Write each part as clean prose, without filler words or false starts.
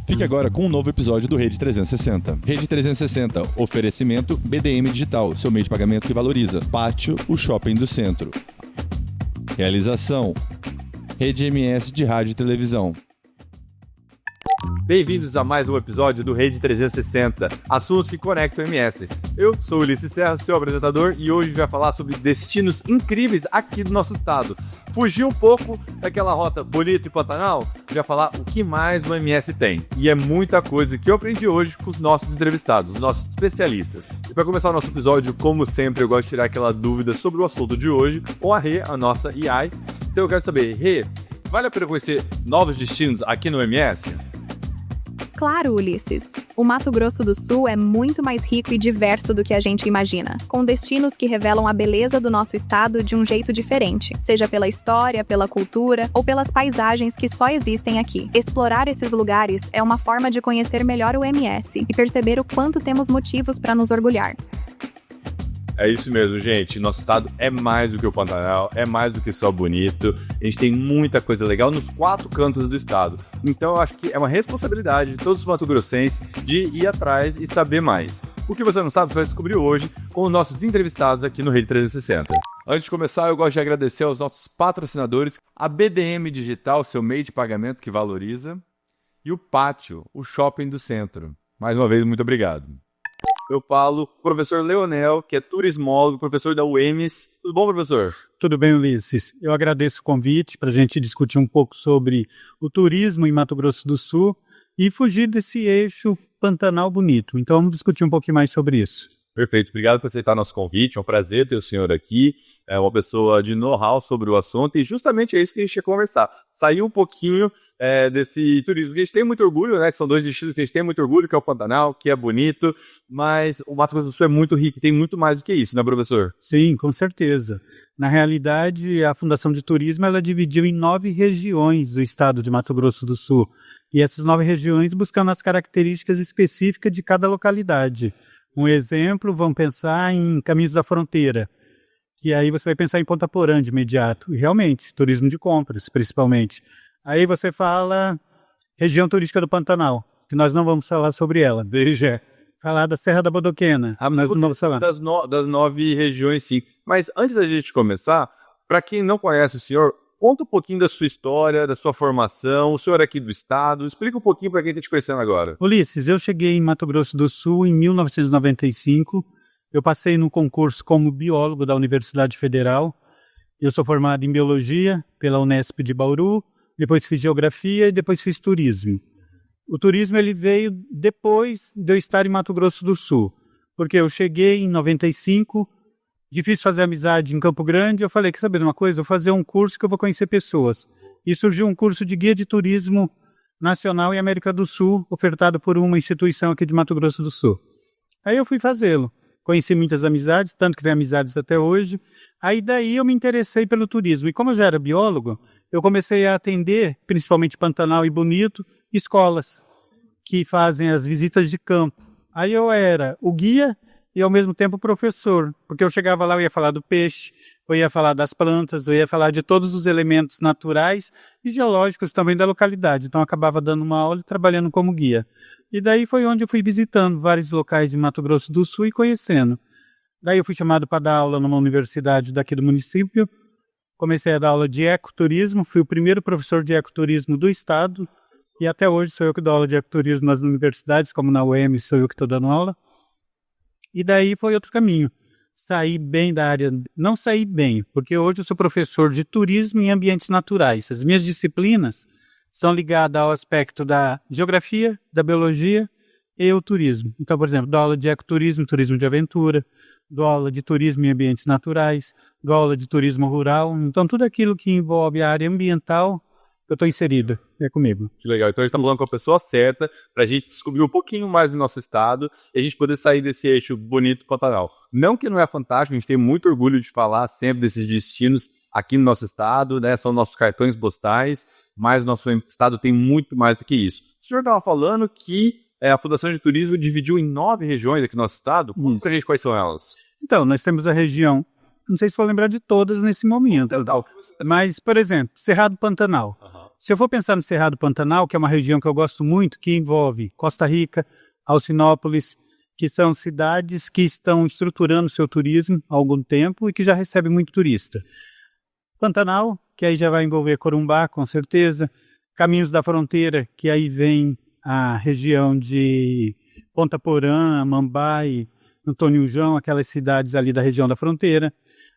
Fique agora com um novo episódio do Rede 360. Rede 360, oferecimento BDM Digital, seu meio de pagamento que valoriza. Pátio, o shopping do centro. Realização, Rede MS de Rádio e Televisão. Bem-vindos a mais um episódio do Rede 360, assuntos que conectam o MS. Eu sou o Ulisses Serra, seu apresentador, e hoje a gente vai falar sobre destinos incríveis aqui do nosso estado. Fugir um pouco daquela rota bonita e Pantanal, já falar o que mais o MS tem. E é muita coisa que eu aprendi hoje com os nossos entrevistados, os nossos especialistas. E para começar o nosso episódio, como sempre, eu gosto de tirar aquela dúvida sobre o assunto de hoje, com a Rê, a nossa AI. Então eu quero saber, Rê, vale a pena conhecer novos destinos aqui no MS? Claro, Ulisses. O Mato Grosso do Sul é muito mais rico e diverso do que a gente imagina, com destinos que revelam a beleza do nosso estado de um jeito diferente, seja pela história, pela cultura ou pelas paisagens que só existem aqui. Explorar esses lugares é uma forma de conhecer melhor o MS e perceber o quanto temos motivos para nos orgulhar. É isso mesmo, gente. Nosso estado é mais do que o Pantanal, é mais do que só bonito. A gente tem muita coisa legal nos 4 cantos do estado. Então eu acho que é uma responsabilidade de todos os mato-grossenses de ir atrás e saber mais. O que você não sabe, você vai descobrir hoje com os nossos entrevistados aqui no Rede 360. Antes de começar, eu gosto de agradecer aos nossos patrocinadores, a BDM Digital, seu meio de pagamento que valoriza, e o Pátio, o shopping do centro. Mais uma vez, muito obrigado. Eu falo com o professor Leonel, que é turismólogo, professor da UEMS. Tudo bom, professor? Tudo bem, Ulisses. Eu agradeço o convite para a gente discutir um pouco sobre o turismo em Mato Grosso do Sul e fugir desse eixo Pantanal bonito. Então vamos discutir um pouquinho mais sobre isso. Perfeito, obrigado por aceitar nosso convite, é um prazer ter o senhor aqui, é uma pessoa de know-how sobre o assunto e justamente é isso que a gente ia conversar, sair um pouquinho desse turismo, porque a gente tem muito orgulho, né, que são 2 destinos que a gente tem muito orgulho, que é o Pantanal, que é bonito, mas o Mato Grosso do Sul é muito rico, tem muito mais do que isso, né, professor? Sim, com certeza. Na realidade, a Fundação de Turismo, ela dividiu em 9 regiões do estado de Mato Grosso do Sul, e essas 9 regiões buscando as características específicas de cada localidade. Um exemplo, vamos pensar em Caminhos da Fronteira, que aí você vai pensar em Ponta Porã de imediato. E realmente, turismo de compras, principalmente. Aí você fala região turística do Pantanal, que nós não vamos falar sobre ela. Veja, falar da Serra da Bodoquena. Nós não vamos falar. Das 9 regiões, sim. Mas antes da gente começar, para quem não conhece o senhor, conta um pouquinho da sua história, da sua formação, o senhor é aqui do estado, explica um pouquinho para quem está te conhecendo agora. Ulisses, eu cheguei em Mato Grosso do Sul em 1995, eu passei no concurso como biólogo da Universidade Federal, eu sou formado em Biologia pela Unesp de Bauru, depois fiz Geografia e depois fiz Turismo. O turismo ele veio depois de eu estar em Mato Grosso do Sul, porque eu cheguei em 95, difícil fazer amizade em Campo Grande, eu falei, quer saber de uma coisa? Eu vou fazer um curso que eu vou conhecer pessoas. E surgiu um curso de guia de turismo nacional em América do Sul, ofertado por uma instituição aqui de Mato Grosso do Sul. Aí eu fui fazê-lo. Conheci muitas amizades, tanto que tenho amizades até hoje. Aí daí eu me interessei pelo turismo. E como eu já era biólogo, eu comecei a atender, principalmente Pantanal e Bonito, escolas que fazem as visitas de campo. Aí eu era o guia e ao mesmo tempo professor, porque eu chegava lá, eu ia falar do peixe, eu ia falar das plantas, eu ia falar de todos os elementos naturais e geológicos também da localidade. Então eu acabava dando uma aula e trabalhando como guia. E daí foi onde eu fui visitando vários locais em Mato Grosso do Sul e conhecendo. Daí eu fui chamado para dar aula numa universidade daqui do município, comecei a dar aula de ecoturismo, fui o primeiro professor de ecoturismo do estado e até hoje sou eu que dou aula de ecoturismo nas universidades, como na UEM sou eu que estou dando aula. E daí foi outro caminho. Saí bem da área, não saí bem, porque hoje eu sou professor de turismo em ambientes naturais. As minhas disciplinas são ligadas ao aspecto da geografia, da biologia e o turismo. Então, por exemplo, dou aula de ecoturismo, turismo de aventura, dou aula de turismo em ambientes naturais, dou aula de turismo rural. Então, tudo aquilo que envolve a área ambiental, eu estou inserido, é comigo. Que legal, então a gente está falando com a pessoa certa para a gente descobrir um pouquinho mais do nosso estado e a gente poder sair desse eixo bonito Pantanal. Não que não é fantástico, a gente tem muito orgulho de falar sempre desses destinos aqui no nosso estado, né? São nossos cartões postais, mas o nosso estado tem muito mais do que isso. O senhor estava falando que a Fundação de Turismo dividiu em 9 regiões aqui no nosso estado. Conta pra gente quais são elas. Então, nós temos a região, não sei se vou lembrar de todas nesse momento, mas, por exemplo, Cerrado Pantanal. se eu for pensar no Cerrado Pantanal, que é uma região que eu gosto muito, que envolve Costa Rica, Alcinópolis, que são cidades que estão estruturando seu turismo há algum tempo e que já recebem muito turista. Pantanal, que aí já vai envolver Corumbá, com certeza. Caminhos da Fronteira, que aí vem a região de Ponta Porã, Mambai, Antônio João, aquelas cidades ali da região da fronteira.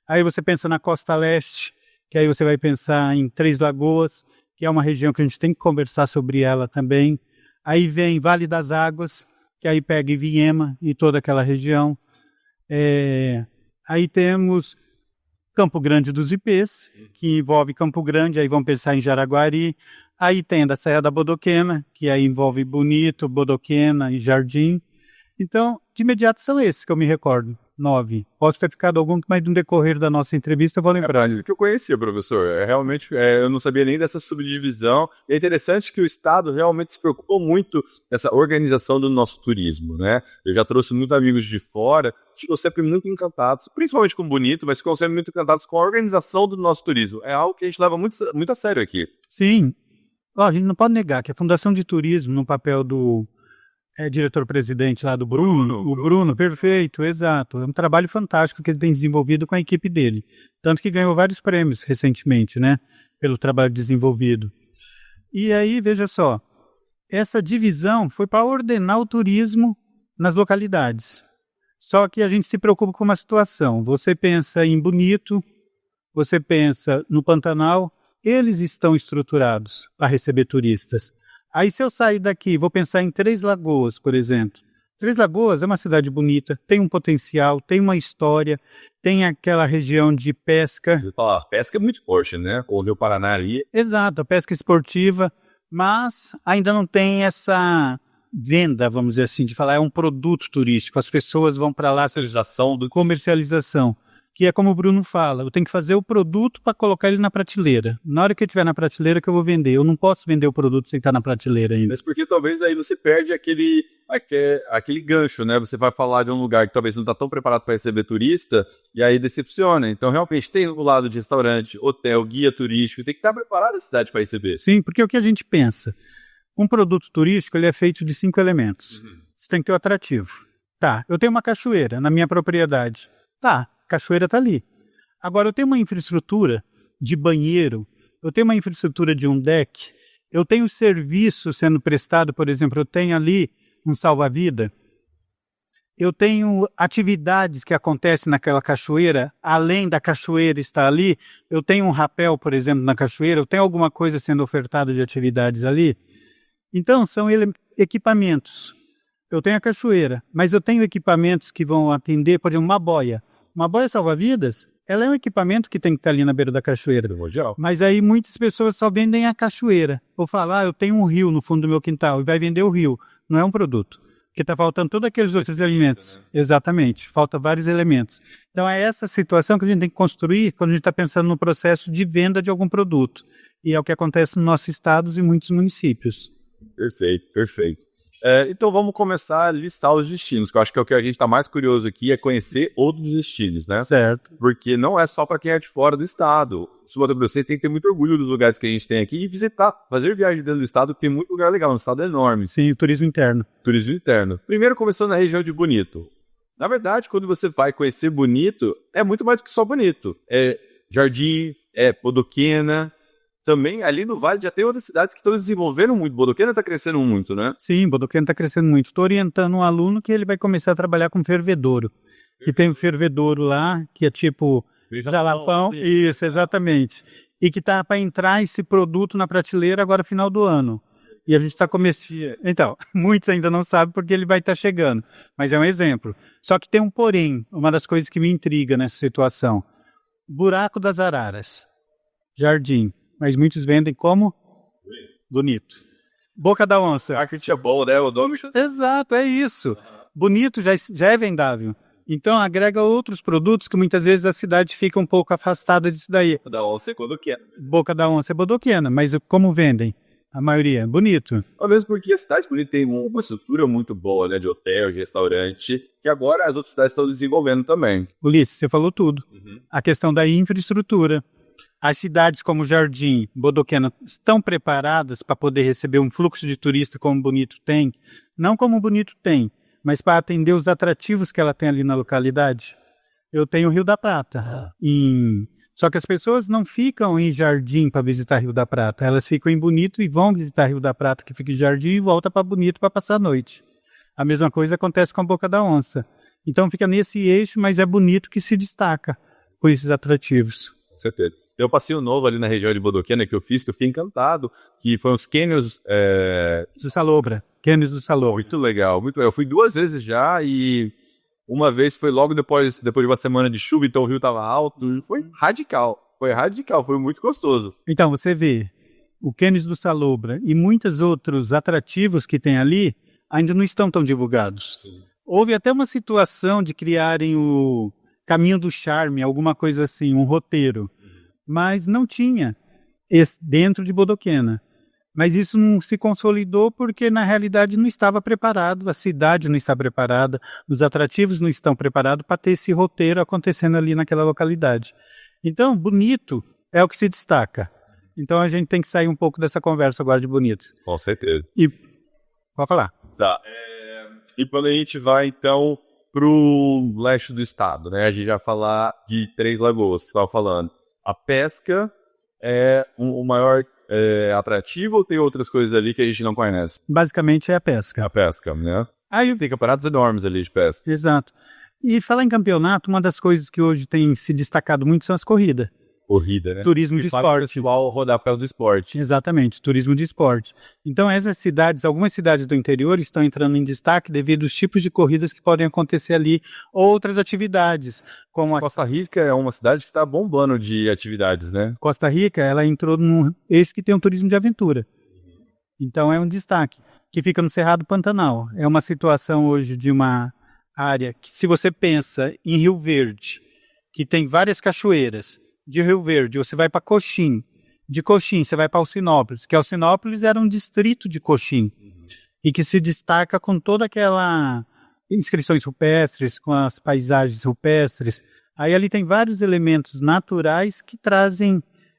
Aí você pensa na Costa Leste, que aí você vai pensar em Três Lagoas, que é uma região que a gente tem que conversar sobre ela também. Aí vem Vale das Águas, que aí pega Ivinhema e toda aquela região. Aí temos Campo Grande dos Ipês, que envolve Campo Grande, aí vão pensar em Jaraguari. Aí tem da Serra da Bodoquena, que aí envolve Bonito, Bodoquena e Jardim. Então, de imediato são esses que eu me recordo, 9. Posso ter ficado algum, mas no decorrer da nossa entrevista eu vou lembrar. Que eu conhecia, professor. Realmente, eu não sabia nem dessa subdivisão. É interessante que o Estado realmente se preocupou muito nessa organização do nosso turismo, né? Eu já trouxe muitos amigos de fora, ficam sempre muito encantados, principalmente com Bonito, mas ficam sempre muito encantados com a organização do nosso turismo. É algo que a gente leva muito, muito a sério aqui. Sim. A gente não pode negar que a Fundação de Turismo, no papel do diretor-presidente lá do Bruno, o Bruno, perfeito, exato. É um trabalho fantástico que ele tem desenvolvido com a equipe dele. Tanto que ganhou vários prêmios recentemente, né? Pelo trabalho desenvolvido. E aí, veja só, essa divisão foi para ordenar o turismo nas localidades. Só que a gente se preocupa com uma situação. Você pensa em Bonito, você pensa no Pantanal, eles estão estruturados para receber turistas. Aí se eu sair daqui, vou pensar em Três Lagoas, por exemplo. Três Lagoas é uma cidade bonita, tem um potencial, tem uma história, tem aquela região de pesca. A pesca é muito forte, né? O Rio Paraná ali. Exato, a pesca esportiva, mas ainda não tem essa venda, vamos dizer assim, de falar, é um produto turístico. As pessoas vão para lá. Comercialização. Que é como o Bruno fala, eu tenho que fazer o produto para colocar ele na prateleira. Na hora que ele estiver na prateleira que eu vou vender. Eu não posso vender o produto sem estar na prateleira ainda. Mas porque talvez aí você perde aquele gancho, né? Você vai falar de um lugar que talvez não está tão preparado para receber turista e aí decepciona. Então realmente tem o lado de restaurante, hotel, guia turístico, tem que estar preparado a cidade para receber. Sim, porque é o que a gente pensa. Um produto turístico ele é feito de 5 elementos. Você tem que ter o atrativo. Tá, eu tenho uma cachoeira na minha propriedade. Tá. Cachoeira está ali. Agora, eu tenho uma infraestrutura de banheiro, eu tenho uma infraestrutura de um deck, eu tenho serviço sendo prestado, por exemplo, eu tenho ali um salva-vida, eu tenho atividades que acontecem naquela cachoeira, além da cachoeira estar ali, eu tenho um rapel, por exemplo, na cachoeira, eu tenho alguma coisa sendo ofertada de atividades ali. Então, são equipamentos. Eu tenho a cachoeira, mas eu tenho equipamentos que vão atender, por exemplo, uma boia. Uma boia salva-vidas, ela é um equipamento que tem que estar ali na beira da cachoeira. Mas aí muitas pessoas só vendem a cachoeira. Ou falar, eu tenho um rio no fundo do meu quintal e vai vender o rio. Não é um produto. Porque está faltando todos aqueles outros elementos. Né? Exatamente. Falta vários elementos. Então é essa situação que a gente tem que construir quando a gente está pensando no processo de venda de algum produto. E é o que acontece nos nossos estados e muitos municípios. Perfeito, perfeito. Então vamos começar a listar os destinos, que eu acho que é o que a gente está mais curioso aqui, é conhecer outros destinos, né? Certo. Porque não é só para quem é de fora do estado. O Mato Grosso tem que ter muito orgulho dos lugares que a gente tem aqui e visitar, fazer viagem dentro do estado, que tem muito lugar legal, um estado enorme. Sim, o turismo interno. Turismo interno. Primeiro começando na região de Bonito. Na verdade, quando você vai conhecer Bonito, é muito mais do que só Bonito. É Jardim, é Bodoquena. Também ali no Vale já tem outras cidades que estão desenvolvendo muito. Bodoquena está crescendo muito, né? Sim, Bodoquena está crescendo muito. Estou orientando um aluno que ele vai começar a trabalhar com fervedouro. Que tem um fervedouro lá, que é tipo jalapão. Isso, exatamente. E que está para entrar esse produto na prateleira agora final do ano. E a gente está começando... Então, muitos ainda não sabem porque ele vai estar chegando. Mas é um exemplo. Só que tem um porém, uma das coisas que me intriga nessa situação. Buraco das Araras. Jardim. Mas muitos vendem como? Bonito. Boca da Onça. Marketing é bom, né? O nome... Exato, é isso. Bonito já é vendável. Então agrega outros produtos que muitas vezes a cidade fica um pouco afastada disso daí. Boca da Onça é Bodoquena. Boca da Onça é Bodoquena, mas como vendem? A maioria, bonito. Ao mesmo porque a cidade bonita tem uma estrutura muito boa, né? De hotel, de restaurante, que agora as outras cidades estão desenvolvendo também. Ulisses, você falou tudo. A questão da infraestrutura. As cidades como Jardim, Bodoquena estão preparadas para poder receber um fluxo de turista como Bonito tem? Não como Bonito tem, mas para atender os atrativos que ela tem ali na localidade? Eu tenho o Rio da Prata. Só que as pessoas não ficam em Jardim para visitar Rio da Prata. Elas ficam em Bonito e vão visitar Rio da Prata, que fica em Jardim, e volta para Bonito para passar a noite. A mesma coisa acontece com a Boca da Onça. Então fica nesse eixo, mas é Bonito que se destaca com esses atrativos. Com certeza. Tem um passeio novo ali na região de Bodoquena que eu fiquei encantado, que foi os cânions... Do Salobra, cânions do Salobra. Muito legal, muito legal. Eu fui 2 vezes já e uma vez foi logo depois de uma semana de chuva, então o rio estava alto e foi radical, foi muito gostoso. Então você vê, o cânions do Salobra e muitos outros atrativos que tem ali ainda não estão tão divulgados. Sim. Houve até uma situação de criarem o Caminho do Charme, alguma coisa assim, um roteiro. Mas não tinha dentro de Bodoquena. Mas isso não se consolidou porque, na realidade, não estava preparado, a cidade não está preparada, os atrativos não estão preparados para ter esse roteiro acontecendo ali naquela localidade. Então, Bonito é o que se destaca. Então, a gente tem que sair um pouco dessa conversa agora de Bonito. Com certeza. E pode falar. Tá. E quando a gente vai, então, para o leste do estado, né? A gente vai falar de Três Lagoas, você estava falando. A pesca é o maior atrativo ou tem outras coisas ali que a gente não conhece? Basicamente é a pesca. A pesca, né? Aí tem campeonatos enormes ali de pesca. Exato. E falar em campeonato, uma das coisas que hoje tem se destacado muito são as corridas. Corrida, né? Turismo de esporte. O pessoal rodar por causa do esporte. Exatamente, turismo de esporte. Então essas cidades, algumas cidades do interior estão entrando em destaque devido aos tipos de corridas que podem acontecer ali, outras atividades, como a Costa Rica é uma cidade que está bombando de atividades, né? Costa Rica, ela entrou num esse que tem um turismo de aventura. Então é um destaque, que fica no Cerrado Pantanal. É uma situação hoje de uma área que, se você pensa em Rio Verde, que tem várias cachoeiras, de Rio Verde, você vai para Coxim. De Coxim, você vai para Alcinópolis, que Alcinópolis era um distrito de Coxim. E que se destaca com toda aquela inscrições rupestres, com as paisagens rupestres. Aí ali tem vários elementos naturais que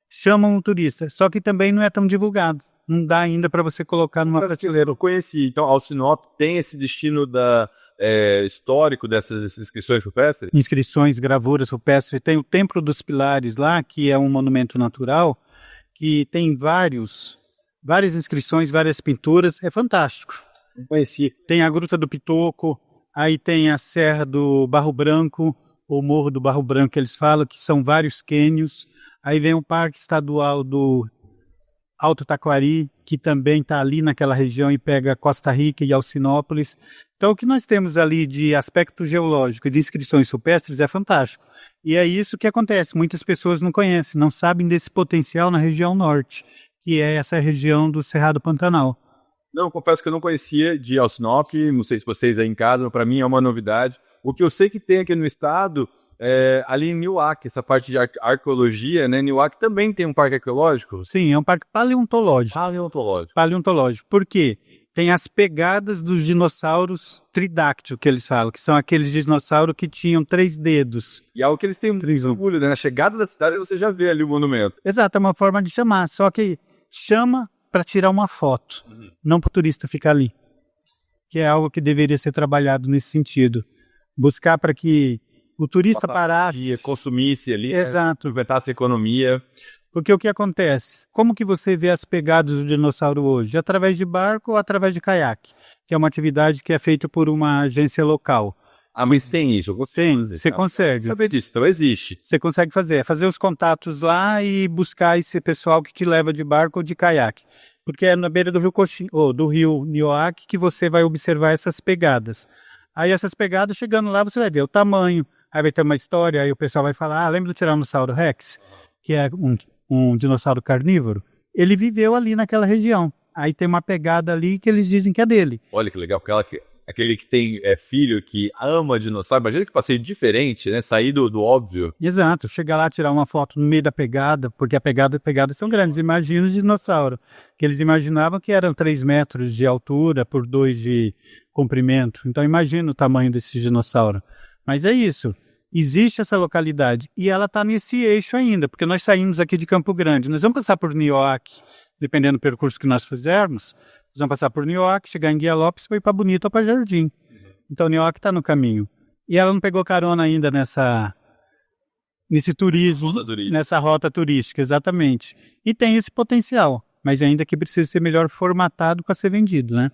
chamam o turista. Só que também não é tão divulgado. Não dá ainda para você colocar numa prateleira. Eu conheci. Então, Alcinópolis tem esse destino histórico dessas inscrições rupestres? Inscrições, gravuras rupestres. Tem o Templo dos Pilares lá, que é um monumento natural, que tem várias inscrições, várias pinturas. É fantástico. Não conheci. Tem a Gruta do Pitoco, aí tem a Serra do Barro Branco, ou Morro do Barro Branco, que eles falam, que são vários cânions. Aí vem o Parque Estadual do Alto Taquari, que também está ali naquela região e pega Costa Rica e Alcinópolis. Então, o que nós temos ali de aspecto geológico e de inscrições rupestres é fantástico. E é isso que acontece. Muitas pessoas não conhecem, não sabem desse potencial na região norte, que é essa região do Cerrado Pantanal. Não, confesso que eu não conhecia de Alcinópolis, não sei se vocês aí em casa, mas para mim é uma novidade. O que eu sei que tem aqui no estado ali em Niuaque, essa parte de arqueologia, né? Niuaque também tem um parque arqueológico? Sim, é um parque paleontológico. Paleontológico. Por quê? Tem as pegadas dos dinossauros tridáctilo, que eles falam, que são aqueles dinossauros que tinham 3 dedos. E é algo que eles têm muito orgulho, né? Na chegada da cidade você já vê ali o monumento. Exato, é uma forma de chamar, só que chama para tirar uma foto, não para o turista ficar ali. Que é algo que deveria ser trabalhado nesse sentido. Buscar para que o turista parasse, consumisse ali, exato, aproveitasse a economia. Porque o que acontece? Como que você vê as pegadas do dinossauro hoje? Através de barco ou através de caiaque? Que é uma atividade que é feita por uma agência local. Ah, mas tem isso? Você consegue. Saber disso, então existe. Você consegue fazer os contatos lá e buscar esse pessoal que te leva de barco ou de caiaque. Porque é na beira do rio Coxim, ou do rio Niuaque, que você vai observar essas pegadas. Aí essas pegadas, chegando lá, você vai ver o tamanho, aí vai ter uma história, aí o pessoal vai falar, lembra do Tiranossauro Rex? Que é um dinossauro carnívoro? Ele viveu ali naquela região. Aí tem uma pegada ali que eles dizem que é dele. Olha que legal, porque aquele que tem filho que ama dinossauro, imagina que passeio diferente, né? Sair do óbvio. Exato, chegar lá, tirar uma foto no meio da pegada, porque a pegadas são grandes. Imagina o dinossauro, que eles imaginavam que eram 3 metros de altura por 2 de comprimento. Então imagina o tamanho desse dinossauro. Mas é isso, Existe essa localidade e ela está nesse eixo ainda, porque nós saímos aqui de Campo Grande, nós vamos passar por Nioque, dependendo do percurso que nós fizermos, nós vamos passar por Nioque, chegar em Guia Lopes e ir para Bonito ou para Jardim. Então Nioque está no caminho. E ela não pegou carona ainda nesse turismo, nessa rota turística, exatamente. E tem esse potencial, mas ainda que precisa ser melhor formatado para ser vendido, né?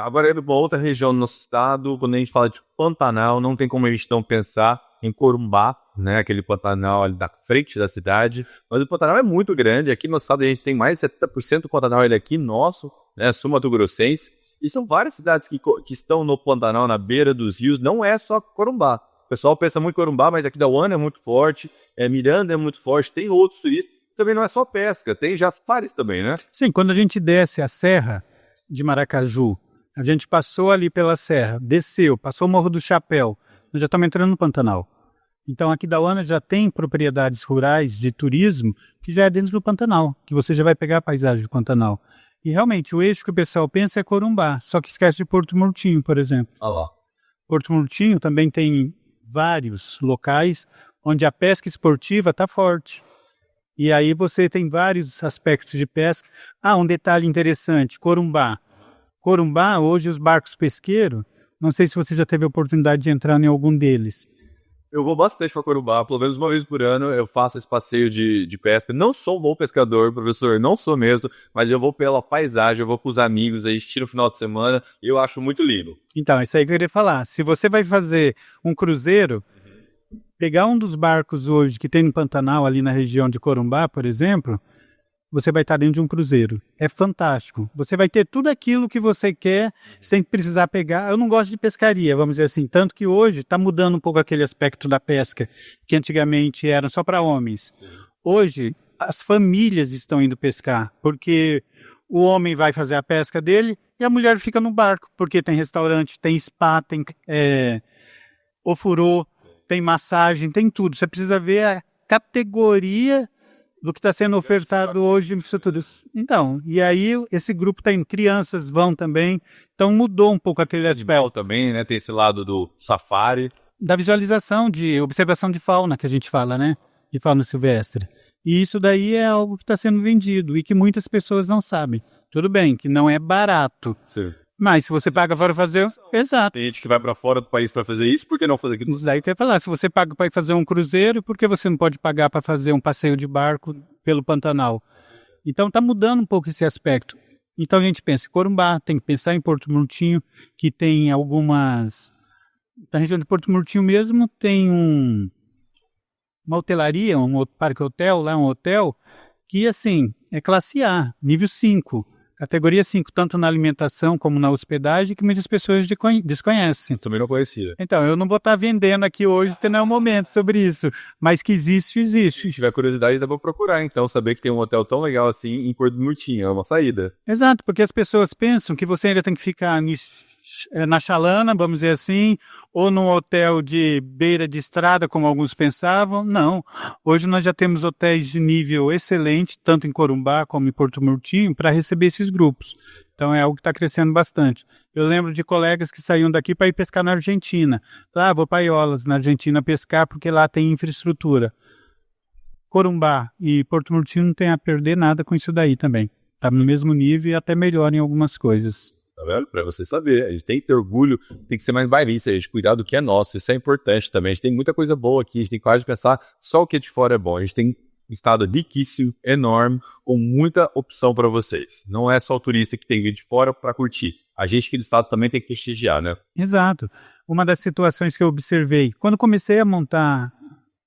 Agora, indo para outra região do nosso estado, quando a gente fala de Pantanal, não tem como a gente não pensar em Corumbá, né? Aquele Pantanal ali na frente da cidade. Mas o Pantanal é muito grande. Aqui no estado a gente tem mais de 70% do Pantanal ele aqui nosso, né? Sul Mato Grossense. E são várias cidades que estão no Pantanal, na beira dos rios. Não é só Corumbá. O pessoal pensa muito em Corumbá, mas aqui Dauana é muito forte, Miranda é muito forte, tem outros turistas. Também não é só pesca, tem Jasfares também, né? Sim, quando a gente desce a serra de Maracaju, a gente passou ali pela serra, desceu, passou o Morro do Chapéu, nós já estamos entrando no Pantanal. Então aqui Dauana já tem propriedades rurais de turismo que já é dentro do Pantanal, que você já vai pegar a paisagem do Pantanal. E realmente o eixo que o pessoal pensa é Corumbá, só que esquece de Porto Murtinho, por exemplo. Ah lá. Porto Murtinho também tem vários locais onde a pesca esportiva está forte. E aí você tem vários aspectos de pesca. Um detalhe interessante, Corumbá. Corumbá, hoje os barcos pesqueiros, não sei se você já teve a oportunidade de entrar em algum deles. Eu vou bastante para Corumbá, pelo menos uma vez por ano eu faço esse passeio de pesca. Não sou um bom pescador, professor, não sou mesmo, mas eu vou pela paisagem, eu vou com os amigos, a gente tira no final de semana e eu acho muito lindo. Então, isso aí que eu queria falar. Se você vai fazer um cruzeiro, pegar um dos barcos hoje que tem no Pantanal, ali na região de Corumbá, por exemplo, você vai estar dentro de um cruzeiro. É fantástico. Você vai ter tudo aquilo que você quer sem precisar pegar. Eu não gosto de pescaria, vamos dizer assim. Tanto que hoje está mudando um pouco aquele aspecto da pesca, que antigamente era só para homens. Sim. Hoje, as famílias estão indo pescar, porque o homem vai fazer a pesca dele e a mulher fica no barco, porque tem restaurante, tem spa, tem ofurô, tem massagem, tem tudo. Você precisa ver a categoria do que está sendo ofertado hoje. Então, e aí esse grupo tem crianças, vão também, então mudou um pouco aquele aspecto. Também, né? Tem esse lado do safari. Da visualização, de observação de fauna, que a gente fala, né? De fauna silvestre. E isso daí é algo que está sendo vendido e que muitas pessoas não sabem. Tudo bem, que não é barato. Sim. Mas se você paga para fazer... Exato. Tem gente que vai para fora do país para fazer isso, por que não fazer aqui? Isso daí que eu ia falar. Se você paga para ir fazer um cruzeiro, por que você não pode pagar para fazer um passeio de barco pelo Pantanal? Então está mudando um pouco esse aspecto. Então a gente pensa em Corumbá, tem que pensar em Porto Murtinho, que tem algumas... Na região de Porto Murtinho mesmo tem uma hotelaria, um parque hotel, lá um hotel, que assim, é classe A, nível 5. Categoria 5, tanto na alimentação como na hospedagem, que muitas pessoas desconhecem. Também não conhecia. Então, eu não vou estar vendendo aqui hoje, não é um momento sobre isso. Mas que existe. Se tiver curiosidade, dá para procurar, então, saber que tem um hotel tão legal assim em Porto Murtinho, é uma saída. Exato, porque as pessoas pensam que você ainda tem que ficar na chalana, vamos dizer assim, ou num hotel de beira de estrada, como alguns pensavam. Não. Hoje nós já temos hotéis de nível excelente, tanto em Corumbá como em Porto Murtinho, para receber esses grupos. Então é algo que está crescendo bastante. Eu lembro de colegas que saíam daqui para ir pescar na Argentina. Vou para Aiolas, na Argentina, pescar, porque lá tem infraestrutura. Corumbá e Porto Murtinho não tem a perder nada com isso daí também. Está no mesmo nível e até melhor em algumas coisas. Tá vendo? Pra você saber, a gente tem que ter orgulho, tem que ser mais bairrista, a gente cuidar do que é nosso, isso é importante também, a gente tem muita coisa boa aqui, a gente tem quase de pensar só o que é de fora é bom, a gente tem um estado riquíssimo, enorme, com muita opção para vocês. Não é só o turista que tem que vir de fora para curtir, a gente aqui do estado também tem que prestigiar, né? Exato. Uma das situações que eu observei, quando comecei a montar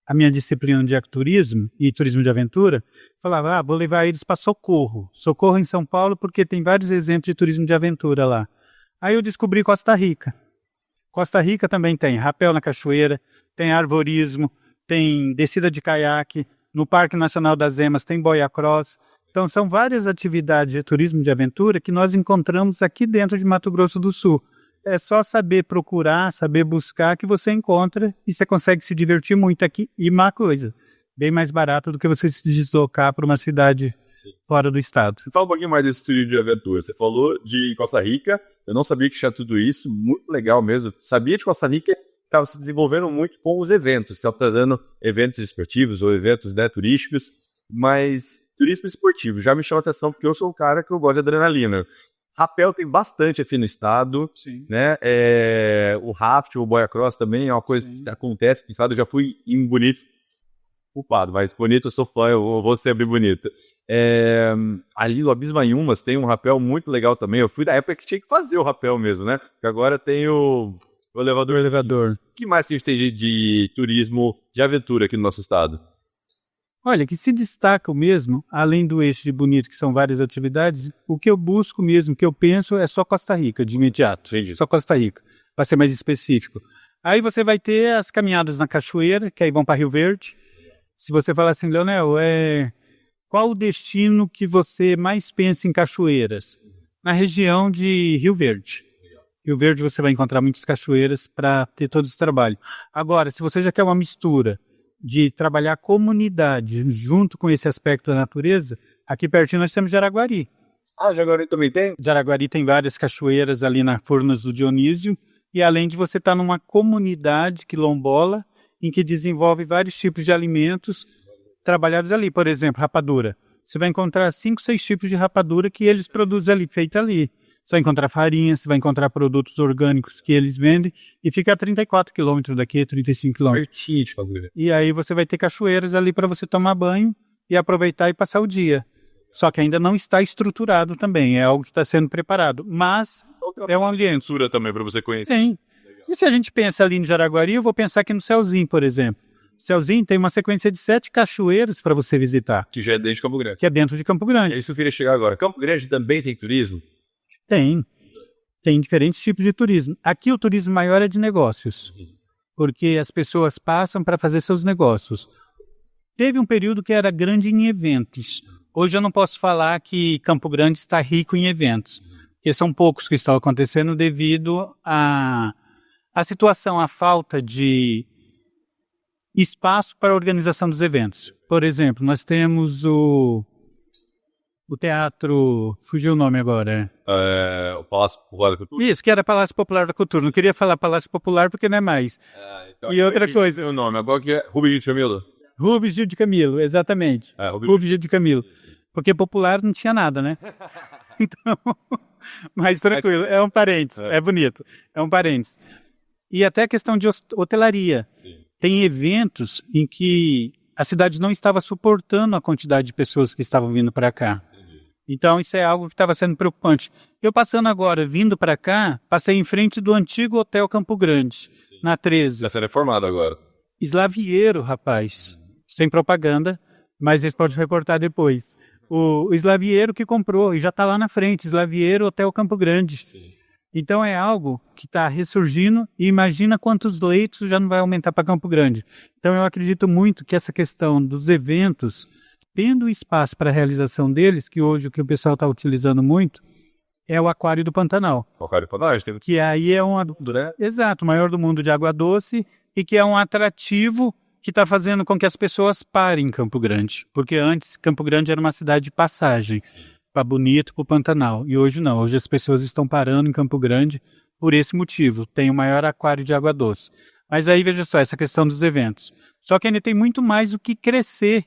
a minha disciplina de ecoturismo e turismo de aventura, falava, vou levar eles para Socorro. Socorro em São Paulo, porque tem vários exemplos de turismo de aventura lá. Aí eu descobri Costa Rica. Costa Rica também tem rapel na cachoeira, tem arvorismo, tem descida de caiaque, no Parque Nacional das Emas tem boia cross. Então são várias atividades de turismo de aventura que nós encontramos aqui dentro de Mato Grosso do Sul. É só saber procurar, saber buscar que você encontra e você consegue se divertir muito aqui. E uma coisa, bem mais barato do que você se deslocar para uma cidade fora do estado. Fala um pouquinho mais desse turismo de aventura. Você falou de Costa Rica, eu não sabia que tinha tudo isso, muito legal mesmo. Sabia de Costa Rica, estava se desenvolvendo muito com os eventos. Estava trazendo eventos esportivos ou eventos, né, turísticos, mas turismo esportivo já me chama a atenção porque eu sou um cara que eu gosto de adrenalina. Rapel tem bastante aqui no estado, Sim. né? O raft, o boia cross também é uma coisa que acontece no estado. Eu já fui em Bonito, culpado, mas Bonito eu sou fã, eu vou sempre Bonito. Ali no Abismaiumas tem um rapel muito legal também. Eu fui da época que tinha que fazer o rapel mesmo, né? Porque agora tem o elevador. O que mais que a gente tem de turismo de aventura aqui no nosso estado? Olha, que se destacam mesmo, além do eixo de Bonito, que são várias atividades, o que eu busco mesmo, o que eu penso é só Costa Rica, de imediato. Entendi. Só Costa Rica, para ser mais específico. Aí você vai ter as caminhadas na cachoeira, que aí vão para Rio Verde. Se você falar assim, Leonel, qual o destino que você mais pensa em cachoeiras? Na região de Rio Verde. Rio Verde você vai encontrar muitas cachoeiras para ter todo esse trabalho. Agora, se você já quer uma mistura de trabalhar a comunidade junto com esse aspecto da natureza, aqui pertinho nós temos Jaraguari. Jaraguari também tem? Jaraguari tem várias cachoeiras ali na Furnas do Dionísio, e além de você estar numa comunidade quilombola, em que desenvolve vários tipos de alimentos trabalhados ali. Por exemplo, rapadura. Você vai encontrar 5, 6 tipos de rapadura que eles produzem ali, feita ali. Você vai encontrar farinha, você vai encontrar produtos orgânicos que eles vendem, e fica a 34 quilômetros daqui, 35 quilômetros. E aí você vai ter cachoeiras ali para você tomar banho e aproveitar e passar o dia. Só que ainda não está estruturado também, é algo que está sendo preparado. Mas é um ambiente. Também para você conhecer. Sim. E se a gente pensa ali no Jaraguari, eu vou pensar aqui no Celzinho, por exemplo. Celzinho tem uma sequência de 7 cachoeiras para você visitar. Que já é dentro de Campo Grande. Que é dentro de Campo Grande. É isso que eu queria chegar agora. Campo Grande também tem turismo? Tem. Tem diferentes tipos de turismo. Aqui o turismo maior é de negócios. Porque as pessoas passam para fazer seus negócios. Teve um período que era grande em eventos. Hoje eu não posso falar que Campo Grande está rico em eventos. Porque são poucos que estão acontecendo devido à situação, à falta de espaço para a organização dos eventos. Por exemplo, nós temos o teatro, fugiu o nome agora. O Palácio Popular da Cultura? Isso, que era Palácio Popular da Cultura. Não queria falar Palácio Popular porque não é mais. Então, E outra coisa. O nome, agora que é Rubens de Camilo. Rubens Gil de Camilo, exatamente. Rubens Gil de Camilo. Porque popular não tinha nada, né? Então, mas tranquilo, é um parênteses, é bonito, é um parênteses. E até a questão de hotelaria. Sim. Tem eventos em que a cidade não estava suportando a quantidade de pessoas que estavam vindo para cá. Entendi. Então isso é algo que estava sendo preocupante. Eu passando agora, vindo para cá, passei em frente do antigo Hotel Campo Grande, Sim. na 13. Já será reformado agora. Slavieiro, rapaz. Sem propaganda, mas eles podem reportar depois. O Slavieiro que comprou, e já está lá na frente, Slavieiro Hotel Campo Grande. Sim. Então é algo que está ressurgindo, e imagina quantos leitos já não vai aumentar para Campo Grande. Então eu acredito muito que essa questão dos eventos, tendo espaço para a realização deles, que hoje o que o pessoal está utilizando muito, é o Aquário do Pantanal. O Aquário do Pantanal, tem... Que aí é um... né? Exato, o maior do mundo de água doce, e que é um atrativo que está fazendo com que as pessoas parem em Campo Grande. Porque antes Campo Grande era uma cidade de passagem. Para Bonito, para o Pantanal. E hoje não, hoje as pessoas estão parando em Campo Grande por esse motivo. Tem o maior aquário de água doce. Mas aí, veja só, essa questão dos eventos. Só que ainda tem muito mais o que crescer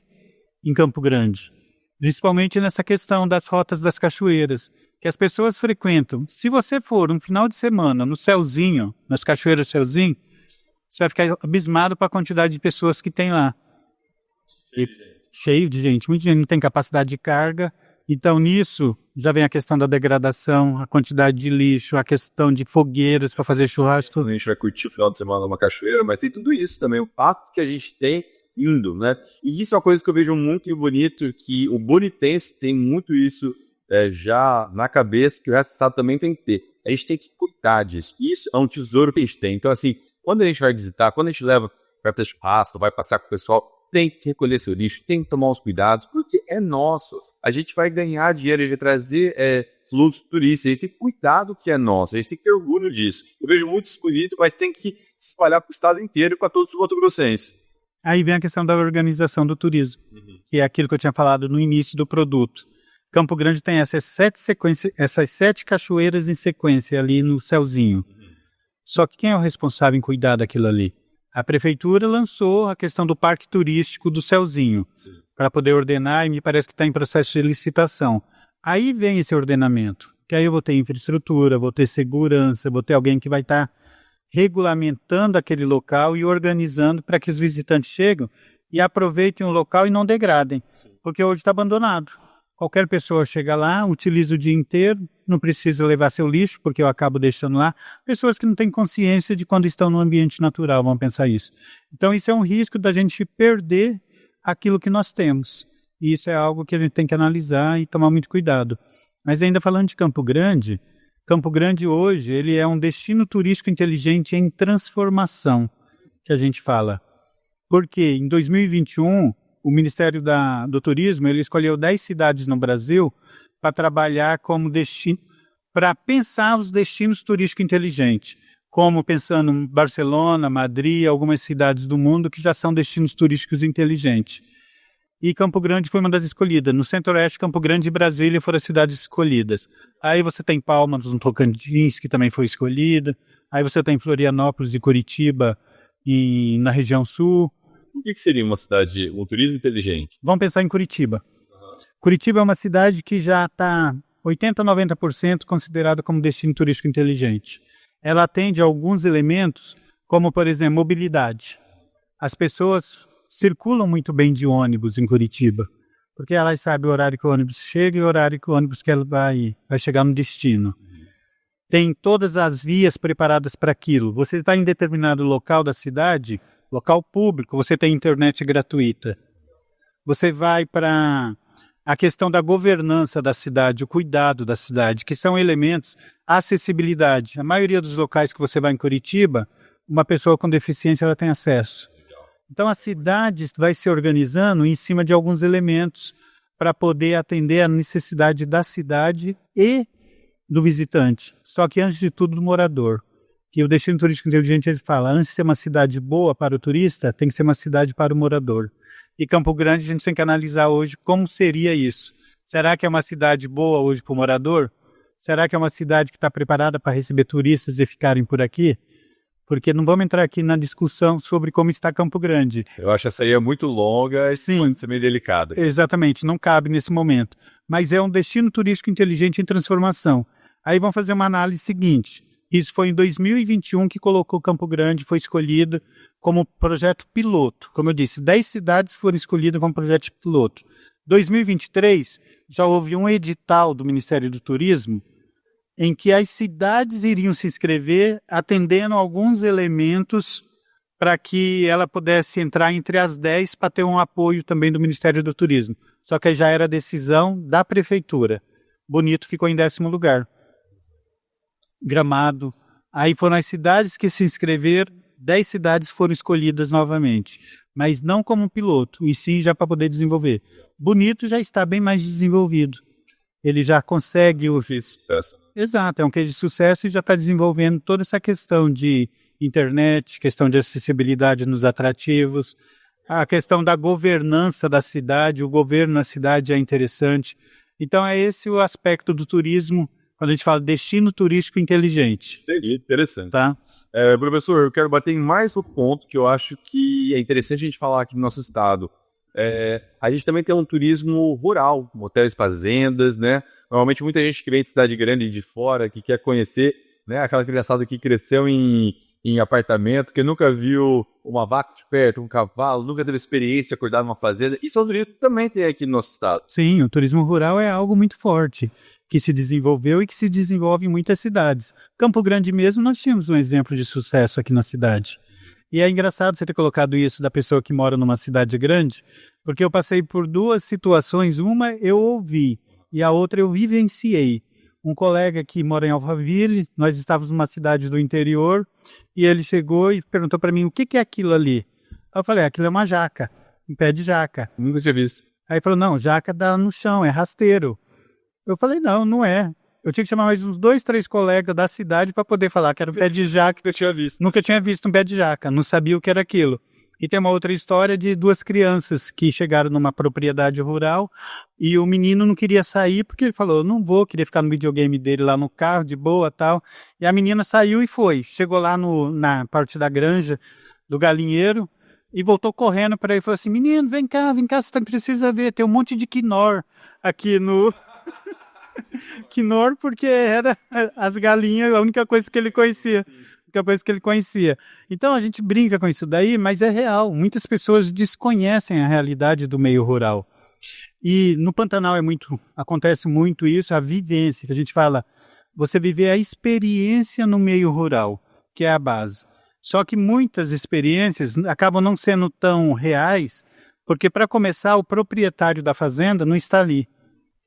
em Campo Grande. Principalmente nessa questão das rotas das cachoeiras, que as pessoas frequentam. Se você for um final de semana no Celzinho, nas cachoeiras Celzinho, você vai ficar abismado para a quantidade de pessoas que tem lá. Cheio de gente, muita gente não tem capacidade de carga. Então, nisso, já vem a questão da degradação, a quantidade de lixo, a questão de fogueiras para fazer churrasco. A gente vai curtir o final de semana numa cachoeira, mas tem tudo isso também, o pato que a gente tem indo, né? E isso é uma coisa que eu vejo muito bonito, que o bonitense tem muito isso já na cabeça, que o resto do estado também tem que ter. A gente tem que cuidar disso. Isso é um tesouro que a gente tem. Então, assim, quando a gente vai visitar, quando a gente leva para ter churrasco, vai passear com o pessoal, tem que recolher seu lixo, tem que tomar os cuidados, porque é nosso. A gente vai ganhar dinheiro, a gente vai trazer fluxo turísticos, a gente tem que cuidar do que é nosso, a gente tem que ter orgulho disso. Eu vejo muito isso bonito, mas tem que se espalhar para o estado inteiro e para todos os mato-grossenses. Aí vem a questão da organização do turismo, que é aquilo que eu tinha falado no início do produto. Campo Grande tem essas 7 cachoeiras em sequência ali no Celzinho. Só que quem é o responsável em cuidar daquilo ali? A prefeitura lançou a questão do parque turístico do Celzinho para poder ordenar e me parece que está em processo de licitação. Aí vem esse ordenamento, que aí eu vou ter infraestrutura, vou ter segurança, vou ter alguém que vai estar regulamentando aquele local e organizando para que os visitantes cheguem e aproveitem o local e não degradem, porque hoje está abandonado. Qualquer pessoa chega lá, utiliza o dia inteiro, não precisa levar seu lixo, porque eu acabo deixando lá. Pessoas que não têm consciência de quando estão no ambiente natural vão pensar isso. Então isso é um risco da gente perder aquilo que nós temos. E isso é algo que a gente tem que analisar e tomar muito cuidado. Mas ainda falando de Campo Grande hoje ele é um destino turístico inteligente em transformação, que a gente fala. Porque em 2021, o Ministério do Turismo ele escolheu 10 cidades no Brasil para trabalhar como destino, para pensar os destinos turísticos inteligentes, como pensando em Barcelona, Madrid, algumas cidades do mundo que já são destinos turísticos inteligentes. E Campo Grande foi uma das escolhidas. No Centro-Oeste, Campo Grande e Brasília foram as cidades escolhidas. Aí você tem Palmas, no Tocantins, que também foi escolhida. Aí você tem Florianópolis e Curitiba na região sul. O que seria um turismo inteligente? Vamos pensar em Curitiba. Curitiba é uma cidade que já está 80% a 90% considerada como destino turístico inteligente. Ela atende a alguns elementos, como, por exemplo, mobilidade. As pessoas circulam muito bem de ônibus em Curitiba, porque elas sabem o horário que o ônibus chega e o horário que o ônibus que ela vai chegar no destino. Tem todas as vias preparadas para aquilo. Você está em determinado local da cidade, local público, você tem internet gratuita. Você vai para a questão da governança da cidade, o cuidado da cidade, que são elementos, a acessibilidade. A maioria dos locais que você vai em Curitiba, uma pessoa com deficiência ela tem acesso. Então a cidade vai se organizando em cima de alguns elementos para poder atender a necessidade da cidade e do visitante. Só que antes de tudo do morador. Que o destino turístico inteligente ele fala, antes de ser uma cidade boa para o turista, tem que ser uma cidade para o morador. E Campo Grande a gente tem que analisar hoje como seria isso. Será que é uma cidade boa hoje para o morador? Será que é uma cidade que está preparada para receber turistas e ficarem por aqui? Porque não vamos entrar aqui na discussão sobre como está Campo Grande. Eu acho essa aí é muito longa e pode ser meio delicada. Exatamente, não cabe nesse momento. Mas é um destino turístico inteligente em transformação. Aí vamos fazer uma análise seguinte. Isso foi em 2021 que colocou Campo Grande, foi escolhido como projeto piloto. Como eu disse, 10 cidades foram escolhidas como projeto piloto. 2023, já houve um edital do Ministério do Turismo em que as cidades iriam se inscrever atendendo alguns elementos para que ela pudesse entrar entre as 10 para ter um apoio também do Ministério do Turismo. Só que já era decisão da Prefeitura. Bonito ficou em 10º lugar. Gramado. Aí foram as cidades que se inscreveram, 10 cidades foram escolhidas novamente, mas não como piloto, e sim já para poder desenvolver. Bonito já está bem mais desenvolvido. Ele já consegue o sucesso. Exato, é um case de sucesso e já está desenvolvendo toda essa questão de internet, questão de acessibilidade nos atrativos, a questão da governança da cidade, o governo na cidade é interessante. Então é esse o aspecto do turismo, quando a gente fala destino turístico inteligente. Entendi, interessante. Tá? Professor, eu quero bater em mais um ponto que eu acho que é interessante a gente falar aqui no nosso estado. A gente também tem um turismo rural, hotéis, fazendas, né? Normalmente muita gente que vem de cidade grande de fora, que quer conhecer, né? Aquela criançada que cresceu em apartamento, que nunca viu uma vaca de perto, um cavalo, nunca teve experiência de acordar numa fazenda. Isso é um turismo que também tem aqui no nosso estado. Sim, o turismo rural é algo muito forte, que se desenvolveu e que se desenvolve em muitas cidades. Campo Grande mesmo, nós tínhamos um exemplo de sucesso aqui na cidade. E é engraçado você ter colocado isso da pessoa que mora numa cidade grande, porque eu passei por duas situações, uma eu ouvi e a outra eu vivenciei. Um colega que mora em Alphaville, nós estávamos numa cidade do interior, e ele chegou e perguntou para mim, o que é aquilo ali? Eu falei, aquilo é uma jaca, um pé de jaca. Nunca tinha visto. Aí ele falou, não, jaca dá no chão, é rasteiro. Eu falei, não é. Eu tinha que chamar mais uns 2, 3 colegas da cidade para poder falar que era um pé de jaca. Eu tinha visto. Nunca tinha visto um pé de jaca, não sabia o que era aquilo. E tem uma outra história de 2 crianças que chegaram numa propriedade rural e o menino não queria sair porque ele falou, não vou, queria ficar no videogame dele lá no carro, de boa tal. E a menina saiu e foi. Chegou lá na parte da granja do galinheiro e voltou correndo para ele e falou assim, menino, vem cá, você precisa ver, tem um monte de quinor aqui no... Quinor porque era as galinhas, a única coisa que ele conhecia. Então a gente brinca com isso daí, mas é real. Muitas pessoas desconhecem a realidade do meio rural. E no Pantanal acontece muito isso, a vivência, que a gente fala, você viver a experiência no meio rural, que é a base. Só que muitas experiências acabam não sendo tão reais, porque para começar, o proprietário da fazenda não está ali.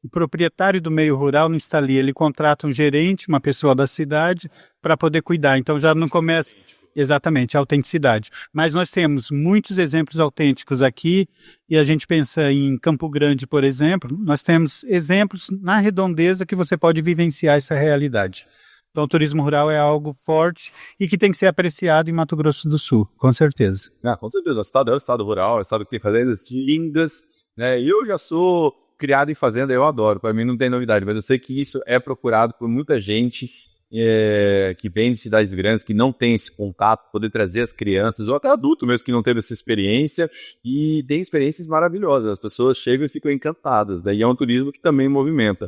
O proprietário do meio rural não está ali, ele contrata um gerente, uma pessoa da cidade, para poder cuidar. Então já não começa exatamente a autenticidade. Mas nós temos muitos exemplos autênticos aqui, e a gente pensa em Campo Grande, por exemplo, nós temos exemplos na redondeza que você pode vivenciar essa realidade. Então o turismo rural é algo forte e que tem que ser apreciado em Mato Grosso do Sul, com certeza. Com certeza, o estado é um estado rural, é um estado que tem fazendas lindas, né? E eu já sou criado em fazenda, eu adoro, para mim não tem novidade, mas eu sei que isso é procurado por muita gente que vem de cidades grandes, que não tem esse contato, poder trazer as crianças, ou até adulto mesmo que não teve essa experiência, e tem experiências maravilhosas, as pessoas chegam e ficam encantadas, daí é um turismo que também movimenta.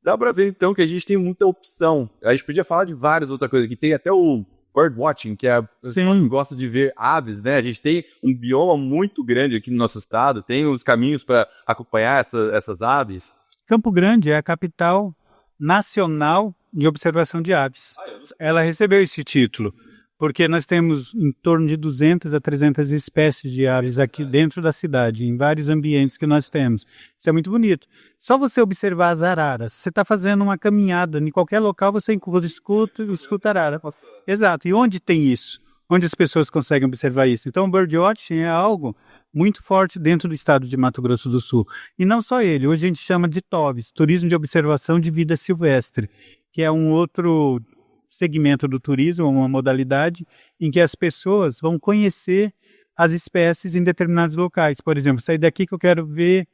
Dá para ver então que a gente tem muita opção, a gente podia falar de várias outras coisas, que tem até o birdwatching, que é a pessoa que gosta de ver aves, né? A gente tem um bioma muito grande aqui no nosso estado, tem os caminhos para acompanhar essas aves. Campo Grande é a capital nacional de observação de aves. Ela recebeu esse título porque nós temos em torno de 200 a 300 espécies de aves aqui dentro da cidade, em vários ambientes que nós temos. Isso é muito bonito. Só você observar as araras, você está fazendo uma caminhada, em qualquer local você escuta arara. Exato. E onde tem isso? Onde as pessoas conseguem observar isso? Então o birdwatching é algo muito forte dentro do estado de Mato Grosso do Sul. E não só ele, hoje a gente chama de TOVS, Turismo de Observação de Vida Silvestre, que é um outro segmento do turismo, uma modalidade em que as pessoas vão conhecer as espécies em determinados locais. Por exemplo, sair daqui que eu quero ver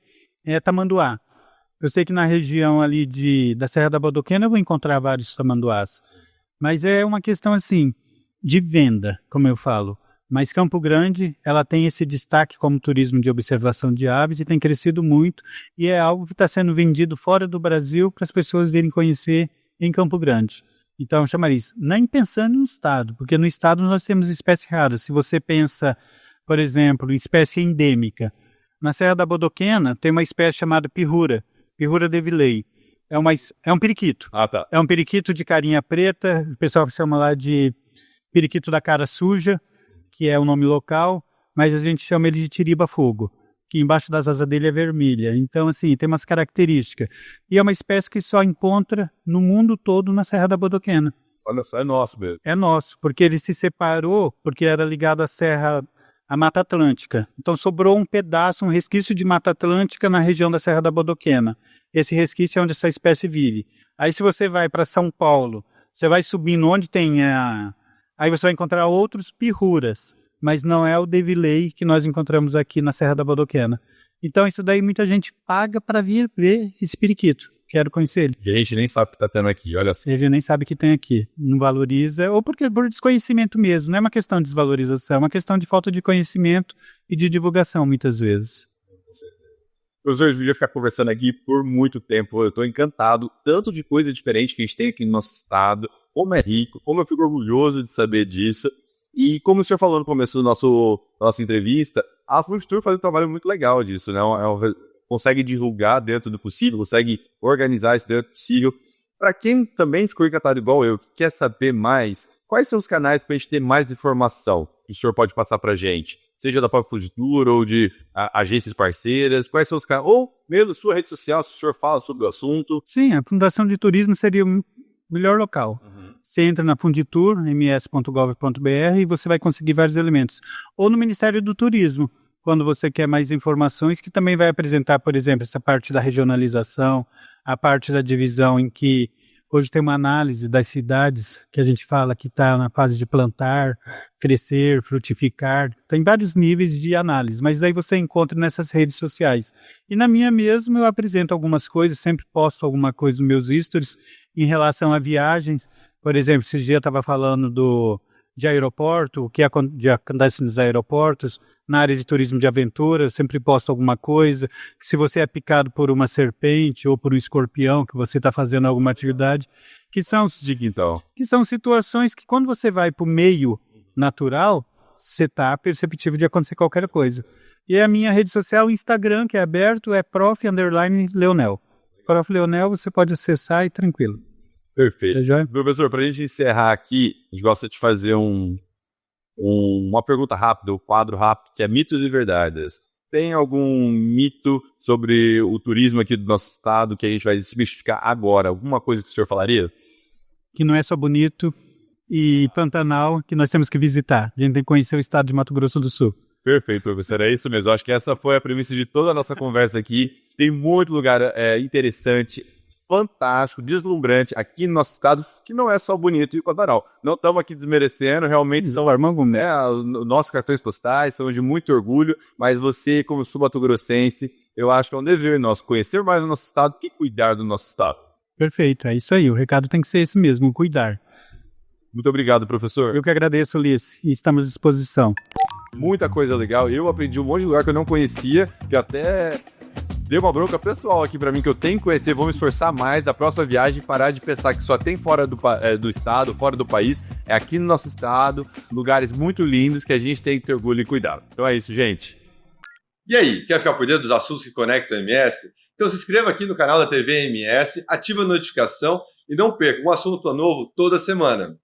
tamanduá. Eu sei que na região ali da Serra da Bodoquena eu vou encontrar vários tamanduás. Mas é uma questão assim, de venda, como eu falo. Mas Campo Grande, ela tem esse destaque como turismo de observação de aves e tem crescido muito. E é algo que está sendo vendido fora do Brasil para as pessoas virem conhecer em Campo Grande. Então, eu chamaria isso, nem pensando no estado, porque no estado nós temos espécies raras. Se você pensa, por exemplo, em espécie endêmica, na Serra da Bodoquena tem uma espécie chamada pirrura devilei. É um periquito. Ah, tá. É um periquito de carinha preta, o pessoal chama lá de periquito da cara suja, que é o nome local, mas a gente chama ele de tiriba-fogo, que embaixo das asas dele é vermelha. Então, assim, tem umas características. E é uma espécie que só encontra no mundo todo na Serra da Bodoquena. Olha só, é nosso mesmo. É nosso, porque ele se separou, porque era ligado à Mata Atlântica. Então, sobrou um pedaço, um resquício de Mata Atlântica na região da Serra da Bodoquena. Esse resquício é onde essa espécie vive. Aí, se você vai para São Paulo, você vai subindo onde tem Aí você vai encontrar outros pirruras, mas não é o devilei que nós encontramos aqui na Serra da Bodoquena. Então isso daí muita gente paga para vir ver esse periquito. Quero conhecer ele. E a gente nem sabe o que está tendo aqui, olha só. A gente nem sabe que tem aqui. Não valoriza, ou porque por desconhecimento mesmo. Não é uma questão de desvalorização, é uma questão de falta de conhecimento e de divulgação muitas vezes. Professor, a gente podia ficar conversando aqui por muito tempo. Eu estou encantado, tanto de coisa diferente que a gente tem aqui no nosso estado, como é rico, como eu fico orgulhoso de saber disso. E como o senhor falou no começo da nossa entrevista, a Funditur faz um trabalho muito legal disso, né? Consegue divulgar dentro do possível, consegue organizar isso dentro do possível. Para quem também ficou encantado igual eu, que quer saber mais, quais são os canais para a gente ter mais informação que o senhor pode passar para a gente? Seja da própria Funditur ou de agências parceiras, quais são os canais? Ou mesmo sua rede social, se o senhor fala sobre o assunto. Sim, a Fundação de Turismo seria o melhor local. Você entra na Funditur, ms.gov.br, e você vai conseguir vários elementos. Ou no Ministério do Turismo, quando você quer mais informações, que também vai apresentar, por exemplo, essa parte da regionalização, a parte da divisão em que Hoje tem uma análise das cidades que a gente fala que está na fase de plantar, crescer, frutificar. Tem vários níveis de análise, mas daí você encontra nessas redes sociais. E na minha mesmo eu apresento algumas coisas, sempre posto alguma coisa nos meus stories em relação a viagens. Por exemplo, esse dia eu estava falando de aeroporto, o que acontece nos aeroportos, na área de turismo de aventura, eu sempre posto alguma coisa, que se você é picado por uma serpente ou por um escorpião, que você está fazendo alguma atividade, que são situações que quando você vai para o meio natural, você está perceptível de acontecer qualquer coisa. E a minha rede social, o Instagram, que é aberto, é prof_Leonel. Prof. Leonel, você pode acessar e tranquilo. Perfeito. Professor, para a gente encerrar aqui, a gente gosta de fazer uma pergunta rápida, um quadro rápido, que é mitos e verdades. Tem algum mito sobre o turismo aqui do nosso estado que a gente vai desmistificar agora? Alguma coisa que o senhor falaria? Que não é só bonito e Pantanal que nós temos que visitar. A gente tem que conhecer o estado de Mato Grosso do Sul. Perfeito, professor. É isso mesmo. Eu acho que essa foi a premissa de toda a nossa conversa aqui. Tem muito lugar interessante, fantástico, deslumbrante aqui no nosso estado, que não é só bonito e Pantanal. Não estamos aqui desmerecendo, realmente são nossos cartões postais, são de muito orgulho, mas você, como sul-mato-grossense, eu acho que é um dever nosso conhecer mais o nosso estado e cuidar do nosso estado. Perfeito, é isso aí. O recado tem que ser esse mesmo, cuidar. Muito obrigado, professor. Eu que agradeço, Ulisses, e estamos à disposição. Muita coisa legal. Eu aprendi um monte de lugar que eu não conhecia, que até deu uma bronca pessoal aqui pra mim, que eu tenho que conhecer. Vou me esforçar mais da próxima viagem, parar de pensar que só tem fora do estado, fora do país. É aqui no nosso estado, lugares muito lindos que a gente tem que ter orgulho e cuidar. Então é isso, gente. E aí, quer ficar por dentro dos assuntos que conectam o MS? Então se inscreva aqui no canal da TV MS, ativa a notificação e não perca um assunto novo toda semana.